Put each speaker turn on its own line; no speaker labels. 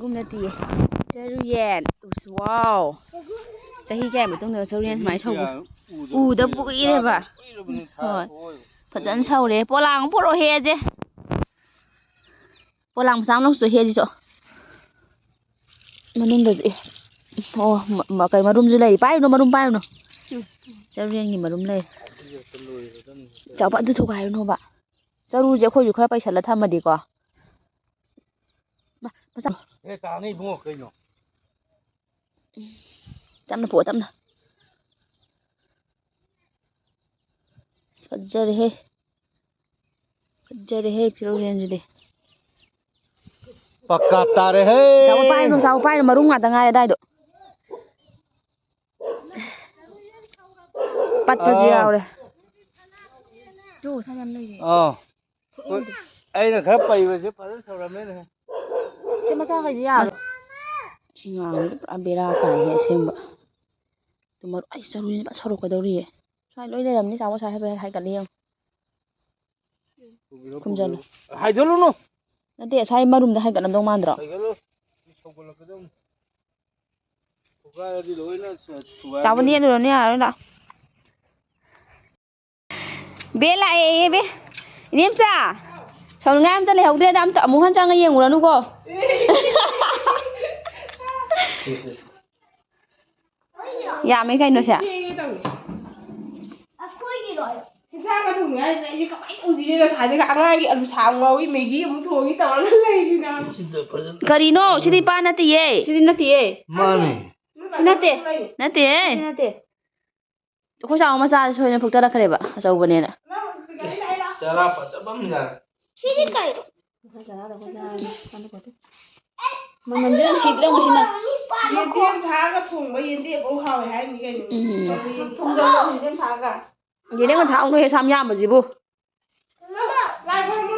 ꯅꯠꯇꯤꯌꯦ ꯆꯔꯨꯌꯦꯟ ꯋꯥꯎ ꯆꯍꯤ ꯀꯌꯥ ꯃꯇꯨꯡꯗ ꯆꯔꯨꯌꯦꯟ ꯁꯨꯃꯥꯏꯅ ꯁꯧꯕ ꯎꯗ ꯀꯨꯏꯔꯦꯕ ꯍꯣꯏ ꯐꯖꯅ ꯁꯧꯔꯦ ꯄꯣꯂꯥꯡ ꯄꯨꯔꯛꯑꯣ ꯍꯦꯛꯑꯁꯦ ꯄꯣꯂꯥꯡ ꯃꯆꯥ ꯑꯃꯁꯨ ꯍꯦꯛꯑꯁꯤꯁꯨ ꯃꯅꯨꯡꯗꯁꯨ ꯑꯣ ꯀꯩ ꯃꯔꯨꯝꯁꯨ ꯂꯩ ꯄꯥꯏꯔꯨꯅꯨ ꯃꯔꯨꯝ ꯄꯥꯏꯔꯨꯅꯨ ꯆꯔꯨꯌꯦꯟꯒꯤ ꯃꯔꯨꯝ ꯂꯩ ꯆꯥꯎꯕ ꯑꯗꯨ ꯊꯨꯒꯥꯏꯔꯨꯅꯣꯕ ꯆꯔꯨꯁꯦ ꯑꯩꯈꯣꯏꯁꯨ ꯈꯔ ꯄꯩꯁꯜꯂ ꯊꯝꯃꯗꯤꯀꯣ ꯃꯆꯥ
ꯇꯥꯅꯤ ꯏꯕꯨꯡꯉꯣ ꯀꯩꯅꯣ
ꯇꯞꯅ ꯄꯣꯛꯑꯣ ꯇꯞꯅ ꯐꯖꯔꯦꯍꯦ ꯐꯖꯔꯦꯍꯦ ꯆꯔꯨꯌꯦꯟꯁꯤꯗꯤ
ꯄꯛꯀꯥ ꯇꯥꯔꯦꯍꯦ
ꯆꯥꯎꯕ ꯄꯥꯏꯔꯨꯅꯨ ꯃꯔꯨꯝ ꯉꯥꯛꯇ ꯉꯥꯏꯔꯦ ꯑꯗꯥꯏꯗꯣ ꯄꯠꯄꯁꯨ ꯌꯥꯎꯔꯦ
ꯑꯩꯅ ꯈꯔ ꯄꯩꯕꯁꯦ ꯐꯖꯅ ꯁꯧꯔꯝꯃꯦꯅꯦ
ꯁꯤ ꯃꯆꯥꯈꯩꯗꯤ ꯌꯥꯔꯣꯏ ꯁꯤ ꯉꯥꯡꯁꯤꯗꯤ ꯄꯨꯔꯥ ꯕꯦꯔꯥ ꯀꯥꯏꯍꯦ ꯑꯁꯦꯡꯕ ꯑꯩ ꯆꯔꯨꯌꯦꯟ ꯐꯖꯅ ꯁꯧꯔꯛꯀꯗꯧꯔꯤꯌꯦ ꯁ꯭ꯋꯥꯏ ꯂꯣꯏ ꯂꯩꯔꯝꯅꯤ ꯆꯥꯎꯕ ꯁ꯭ꯋꯥꯏ ꯍꯥꯏꯐꯦꯠ ꯍꯥꯏꯒꯠꯂꯦ ꯌꯦꯡꯉꯨ ꯈꯨꯝꯖꯜꯂꯨ
ꯍꯥꯏꯖꯜꯂꯨꯅꯨ
ꯅꯠꯇꯦ ꯑꯁ꯭ꯋꯥꯏ ꯃꯔꯨꯝꯗ ꯍꯥꯏꯒꯠꯂꯝꯗꯧ ꯃꯥꯟꯗ꯭ꯔꯣ
ꯍꯥꯏꯒꯠꯂꯨ ꯁꯧꯒꯠꯂꯛꯀꯗꯧꯅꯤ ꯊꯨꯒꯥꯏꯔꯗꯤ ꯂꯣꯏꯅ
ꯆꯥꯎꯕ
ꯊꯨꯒꯥꯏꯔꯗꯧꯅꯤ
ꯅꯦꯠꯂꯨꯔꯅꯨ ꯌꯥꯔꯣꯏ ꯂꯥꯛꯑꯣ ꯕꯦ ꯂꯥꯛꯑꯦꯌꯦ ꯕꯦ ꯏꯅꯦꯝꯆꯥ ꯁꯧꯅꯤꯡꯉꯥꯏ ꯑꯝꯇ ꯂꯩꯍꯧꯗ꯭ꯔꯦꯗ ꯑꯃꯨꯛ ꯍꯟꯅ ꯆꯪꯉ ꯌꯦꯡꯉꯨꯔꯅꯨꯀꯣ ꯌꯥꯝꯃꯦ ꯀꯩꯅꯣꯁꯦ
ꯏꯟꯁꯥꯡꯒ ꯊꯣꯡꯉꯤꯉꯩꯁꯤꯗ ꯑꯩꯁꯦ ꯀꯃꯥꯏꯅ ꯇꯧꯁꯤꯒꯦ ꯉꯁꯥꯏꯗꯒꯤ ꯑꯉꯥꯡꯒꯤ ꯑꯂꯨ ꯁꯥꯛ ꯉꯧꯏ ꯃꯦꯒꯤ ꯑꯃꯨꯛ ꯊꯣꯡꯉꯤ ꯇꯧꯔꯒ ꯂꯩꯔꯤꯅ
ꯀꯔꯤꯅꯣ ꯁꯤꯗꯤ ꯄꯥ ꯅꯠꯇꯤꯌꯦ ꯁꯤꯗꯤ ꯅꯠꯇꯤꯌꯦ
ꯃꯥꯅꯦ
ꯁꯤ ꯅꯠꯇꯦ ꯅꯠꯇꯦꯍꯦ ꯁꯤ ꯅꯠꯇꯦ ꯑꯩꯈꯣꯏ ꯆꯥꯎꯕ ꯃꯆꯥꯁꯦ ꯁꯣꯏꯗꯅ ꯐꯨꯛꯇꯔꯛꯈ꯭ꯔꯦꯕ ꯑꯆꯧꯕꯅꯦꯅ
ꯆꯔꯥ ꯐꯖꯕ ꯑꯃ ꯌꯥꯔꯦ
ꯁꯤꯗꯤ ꯀꯩꯅꯣ
ꯃꯅꯝꯁꯦ ꯅꯨꯡꯁꯤꯗ꯭ꯔꯥ ꯉꯁꯤꯅ
ꯌꯦꯟꯗꯦꯝ ꯊꯥꯛꯑꯒ ꯊꯣꯡꯕ ꯌꯦꯟꯗꯦꯝꯐꯥꯎ ꯍꯥꯎꯋꯦ ꯍꯥꯏꯅꯤ ꯀꯩꯅꯣ
ꯌꯦꯟꯗꯦꯝꯒ ꯊꯥꯛꯎꯅꯨꯍꯦ ꯁꯨꯛꯌꯥꯝ ꯌꯥꯝꯕꯁꯤꯕꯨ
ꯂꯥꯏ ꯈꯨꯔꯨꯝꯕ